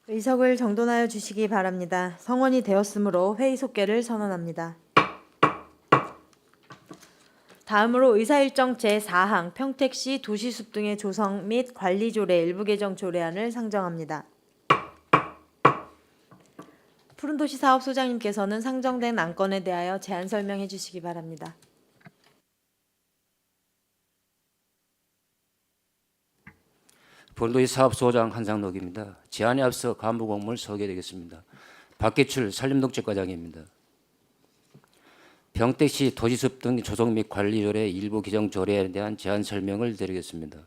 의석을 정돈하여 주시기 바랍니다. 성원이 되었으므로 회의 속개를 선언합니다. 다음으로 의사일정 제4항 평택시 도시숲 등의 조성 및 관리 조례 일부 개정 조례안을 상정합니다. 푸른도시 사업소장님께서는 상정된 안건에 대하여 제안 설명해 주시기 바랍니다. 푸른도시 사업소장 한상록입니다. 제안에 앞서 간부 공문을 소개드리겠습니다. 박기출 산림독재과장입니다. 평택시 도시숲 등 조성 및 관리 조례 일부 개정 조례에 대한 제안 설명을 드리겠습니다.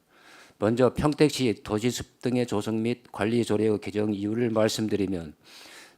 먼저 평택시 도시숲 등의 조성 및 관리 조례의 개정 이유를 말씀드리면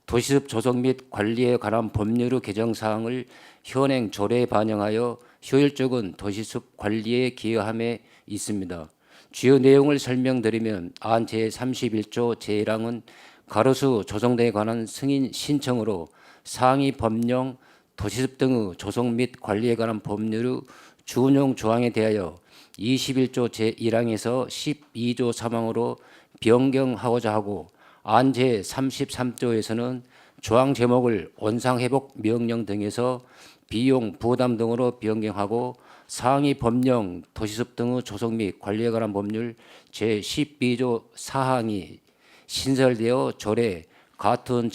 도시숲 조성 및 관리에 관한 법률의 개정 사항을 현행 조례에 반영하여 효율적인 도시숲 관리에 기여함에 있습니다. 주요 내용을 설명드리면 안 제31조 제1항은 가로수 조성 등에 관한 승인 신청으로 상위 법령 도시숲 등의 조성 및 관리에 관한 법률의 준용 조항에 대하여 21조 제1항에서 12조 3항으로 변경하고자 하고 안 제33조에서는 조항 제목을 원상회복 명령 등에서 비용 부담 등으로 변경하고 상위 법령 도시숲 등의 조성 및 관리에 관한 법률 제12조 4항이 신설되어 조례 같은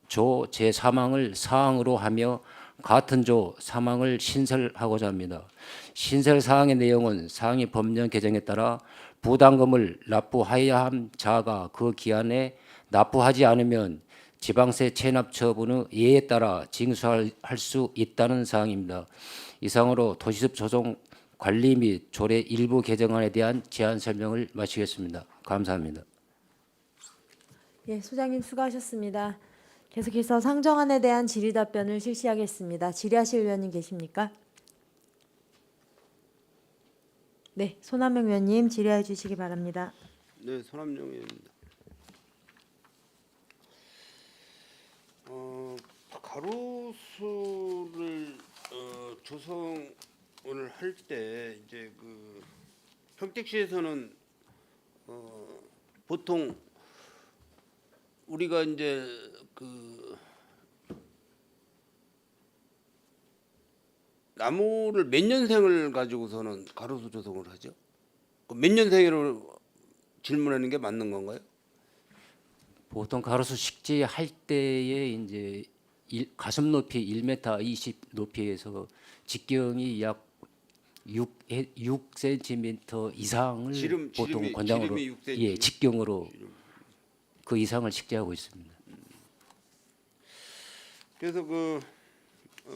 조 제3항을 사항으로 하며 같은 조 3항을 신설하고자 합니다. 신설 사항의 내용은 상위 법령 개정에 따라 부담금을 납부하여야 함 자가 그 기한에 납부하지 않으면 지방세 체납 처분의 예에 따라 징수할 수 있다는 사항입니다. 이상으로 도시숲 조성 관리 및 조례 일부 개정안에 대한 제안 설명을 마치겠습니다. 감사합니다. 예, 소장님 수고하셨습니다. 계속해서 상정안에 대한 질의 답변을 실시하겠습니다. 질의하실 의원님 계십니까? 네, 손한명 의원님 질의해 주시기 바랍니다. 네, 손함영 의원입니다. 가로수를 조성을 할 때 이제 그 평택시에서는 보통 우리가 이제 그 나무를 몇 년생을 가지고서는 가로수 조성을 하죠? 몇 년생으로 질문하는 게 맞는 건가요? 보통 가로수 식재할 때에 이제 가슴 높이 1m 20 높이에서 직경이 약 6cm 이상을 보통 권장으로 지름이 6cm. 예, 직경으로 그 이상을 식재하고 있습니다. 그래서 그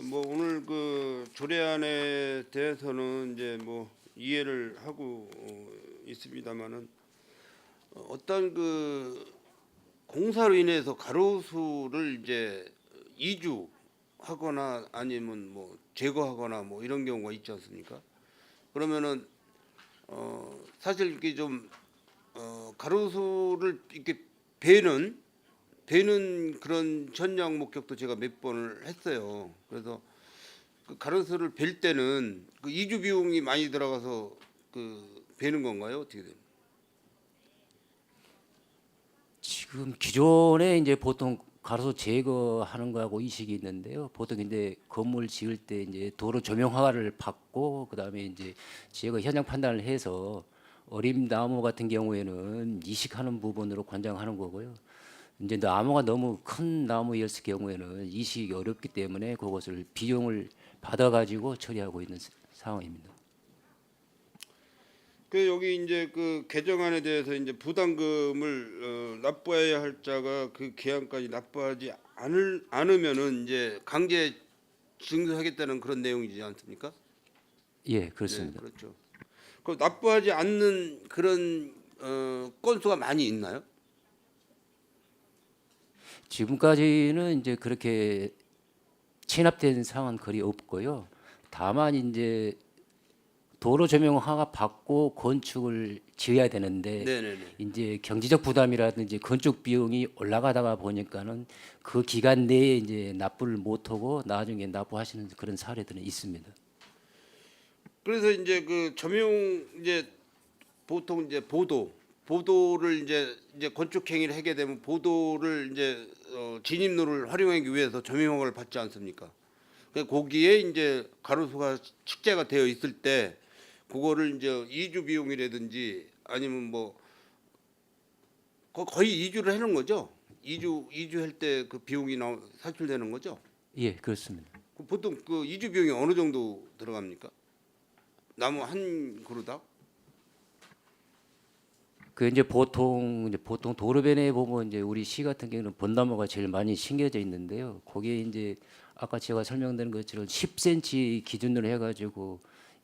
뭐 오늘 그 조례안에 대해서는 이제 뭐 이해를 하고 있습니다만은 어떤 그 공사로 인해서 가로수를 이제 이주하거나 아니면 뭐 제거하거나 뭐 이런 경우가 있지 않습니까? 그러면은 사실 이렇게 좀 가로수를 이렇게 베는 그런 전략 목격도 제가 몇 번을 했어요. 그래서 그 가로수를 벨 때는 그 이주 비용이 많이 들어가서 그 베는 건가요? 어떻게 돼요? 지금 기존에 이제 보통 가로수 제거하는 거하고 이식이 있는데요. 보통 이제 건물 지을 때 이제 도로 조명 허가를 받고 그다음에 이제 제거 현장 판단을 해서 어린 나무 같은 경우에는 이식하는 부분으로 권장하는 거고요. 이제 나무가 너무 큰 나무였을 경우에는 이식이 어렵기 때문에 그것을 비용을 받아가지고 처리하고 있는 상황입니다. 그 여기 이제 그 개정안에 대해서 이제 부담금을 납부해야 할 자가 그 기한까지 납부하지 않으면은 이제 강제 징수하겠다는 그런 내용이지 않습니까? 예, 그렇습니다. 네, 그렇죠. 그 납부하지 않는 그런 건수가 많이 있나요? 지금까지는 이제 그렇게 체납된 상황은 거의 없고요. 다만 이제 도로 조명 허가 받고 건축을 지어야 되는데 네네네. 이제 경제적 부담이라든지 건축 비용이 올라가다가 보니까는 그 기간 내에 이제 납부를 못하고 나중에 납부하시는 그런 사례들은 있습니다. 그래서 이제 그 조명 이제 보통 이제 보도 보도를 이제 건축 행위를 하게 되면 보도를 이제 진입로를 활용하기 위해서 점유허가를 받지 않습니까? 거기에 이제 가로수가 축제가 되어 있을 때 그거를 이제 이주 비용이라든지 아니면 뭐 거의 이주를 해놓은 거죠. 이주할 때 그 비용이 산출되는 거죠. 예, 그렇습니다. 보통 그 이주 비용이 어느 정도 들어갑니까? 나무 한 그루당? 그 이제 보통 도로변에 보면 이제 우리 시 같은 경우는 벚나무가 제일 많이 심겨져 있는데요. 거기에 이제 아까 제가 설명드린 것처럼 10cm 기준으로 해가지고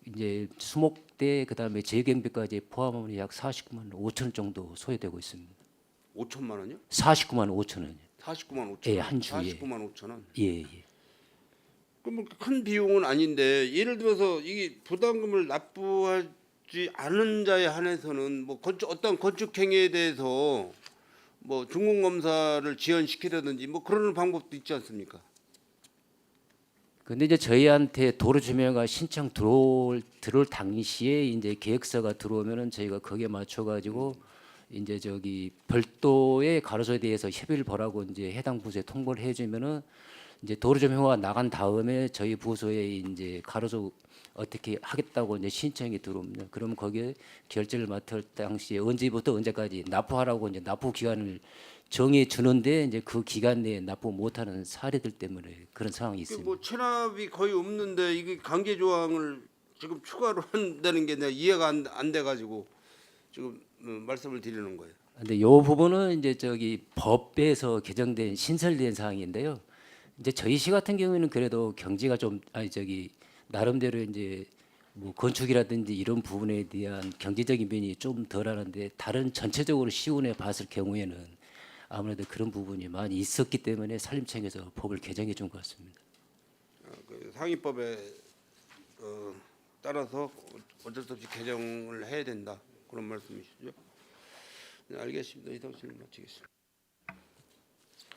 이제 수목대 그다음에 재경비까지 포함하면 약 49만 5천 원 정도 소요되고 있습니다. 5천만 원이요? 49만 5천 원이요. 49만 5천 예, 원. 한 주에. 49만 5천 원. 예, 예. 그럼 큰 비용은 아닌데 예를 들어서 이게 부담금을 납부하지 않은 자에 한해서는 뭐 어떤 건축 행위에 대해서 뭐 중공 검사를 지연시키라든지 뭐 그런 방법도 있지 않습니까? 근데 이제 저희한테 도로 주민가 신청 들어올 당시에 이제 계획서가 들어오면은 저희가 거기에 맞춰 가지고 이제 저기 별도의 가로수에 대해서 협의를 벌하고 이제 해당 부서에 통보를 해주면은 이제 도로점유가 나간 다음에 저희 부서에 이제 가로수 어떻게 하겠다고 이제 신청이 들어옵니다. 그러면 거기에 결제를 맡을 당시에 언제부터 언제까지 납부하라고 이제 납부 기간을 정해 주는데 이제 그 기간 내에 납부 못하는 사례들 때문에 그런 상황이 있습니다. 뭐 체납이 거의 없는데 이게 강제 조항을 지금 추가로 한다는 게 내가 이해가 안 돼 가지고 지금 말씀을 드리는 거예요. 근데 요 부분은 이제 저기 법에서 개정된 신설된 사항인데요. 이제 저희 시 같은 경우에는 그래도 경제가 좀 나름대로 이제 뭐 건축이라든지 이런 부분에 대한 경제적인 면이 좀 덜하는데 다른 전체적으로 시군에 봤을 경우에는 아무래도 그런 부분이 많이 있었기 때문에 산림청에서 법을 개정해 준 것 같습니다. 그 상위법에 따라서 어쩔 수 없이 개정을 해야 된다 그런 말씀이시죠? 네, 알겠습니다. 이상 질문 마치겠습니다.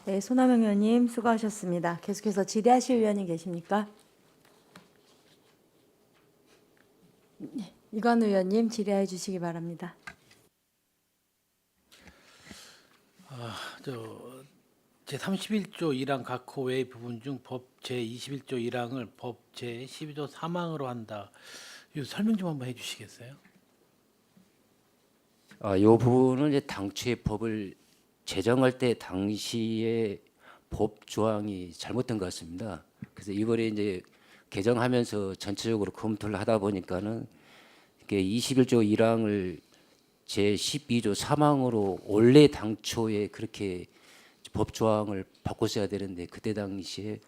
네, 손학명 의원님 수고하셨습니다. 계속해서 질의하실 의원님 계십니까? 네, 이관우 의원님 질의해 주시기 바랍니다. 제 31조 1항 각 호 외의 부분 중 법 제 21조 1항을 법 제 12조 3항으로 한다. 이 설명 좀 한번 해주시겠어요? 요 부분은 이제 당초에 법을 제정할 때 당시에 법 조항이 잘못된 것 같습니다. 그래서 이번에 이제 개정하면서 전체적으로 검토를 하다 보니까는 이게 21조 1항을 제 12조 3항으로 원래 당초에 그렇게 법 조항을 바꿨어야 되는데 그때 당시에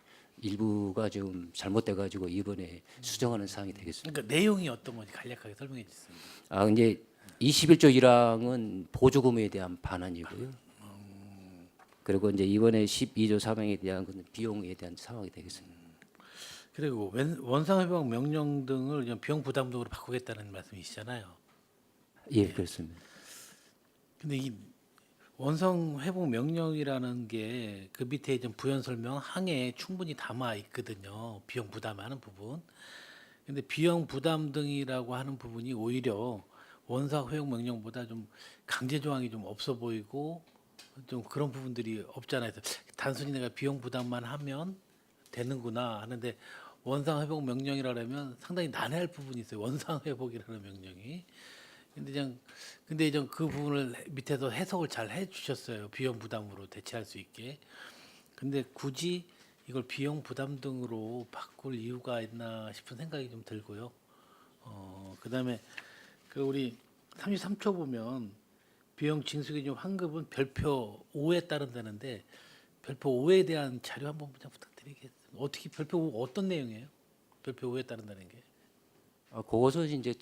일부가 좀 잘못돼 가지고 이번에 수정하는 사항이 되겠습니다. 그러니까 내용이 어떤 건지 간략하게 설명해 주세요. 이제 21조 1항은 보조금에 대한 반환이고요. 그리고 이제 이번에 12조 3항에 대한 건 비용에 대한 상황이 되겠습니다. 그리고 원상회복 명령 등을 그냥 비용 부담 등으로 바꾸겠다는 말씀이시잖아요. 예, 그렇습니다. 근데 이 원상 회복 명령이라는 게 그 밑에 좀 부연 설명 항에 충분히 담아 있거든요. 비용 부담하는 부분. 근데 비용 부담 등이라고 하는 부분이 오히려 원상 회복 명령보다 좀 강제 조항이 좀 없어 보이고 좀 그런 부분들이 없잖아요. 그래서 단순히 내가 비용 부담만 하면 되는구나 하는데 원상 회복 명령이라면 상당히 난해할 부분이 있어요. 원상 회복이라는 명령이. 근데 좀 그 부분을 밑에서 해석을 잘 해주셨어요. 비용 부담으로 대체할 수 있게. 근데 굳이 이걸 비용 부담 등으로 바꿀 이유가 있나 싶은 생각이 좀 들고요. 그다음에 그 우리 33초 보면 비용 징수기준 환급은 별표 5에 따른다는데 별표 5에 대한 자료 한번 부탁드리겠습니다. 어떻게 별표 5 어떤 내용이에요? 별표 5에 따른다는 게. 그것은 이제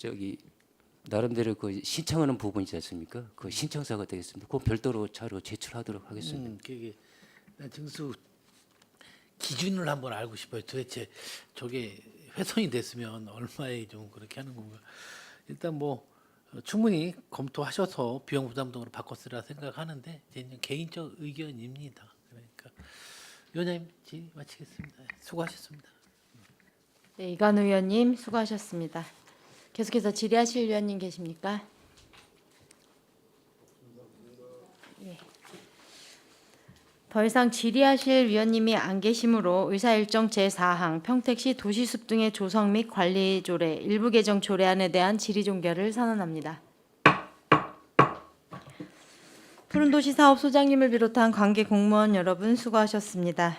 나름대로 그 신청하는 부분이지 않습니까? 그 신청서가 되겠습니다. 그 별도로 자료 제출하도록 하겠습니다. 그게 징수 기준을 한번 알고 싶어요. 도대체 저게 훼손이 됐으면 얼마에 좀 그렇게 하는 건가? 일단 뭐 충분히 검토하셔서 비용 부담 등으로 바꿨으라 생각하는데 제 개인적 의견입니다. 그러니까 위원장님 질의 마치겠습니다. 수고하셨습니다. 네, 이관우 의원님 수고하셨습니다. 계속해서 질의하실 의원님 계십니까? 더 이상 질의하실 위원님이 안 계시므로 의사일정 제4항 평택시 도시숲 등의 조성 및 관리 조례 일부 개정 조례안에 대한 질의 종결을 선언합니다. 푸른도시 사업소장님을 비롯한 관계 공무원 여러분 수고하셨습니다.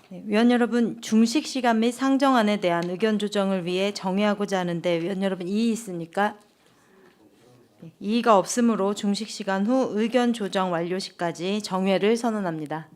네, 위원 여러분, 중식 시간 및 상정안에 대한 의견 조정을 위해 정의하고자 하는데 위원 여러분 이의 있습니까? 이의가 없으므로 중식 시간 후 의견 조정 완료 시까지 정회를 선언합니다.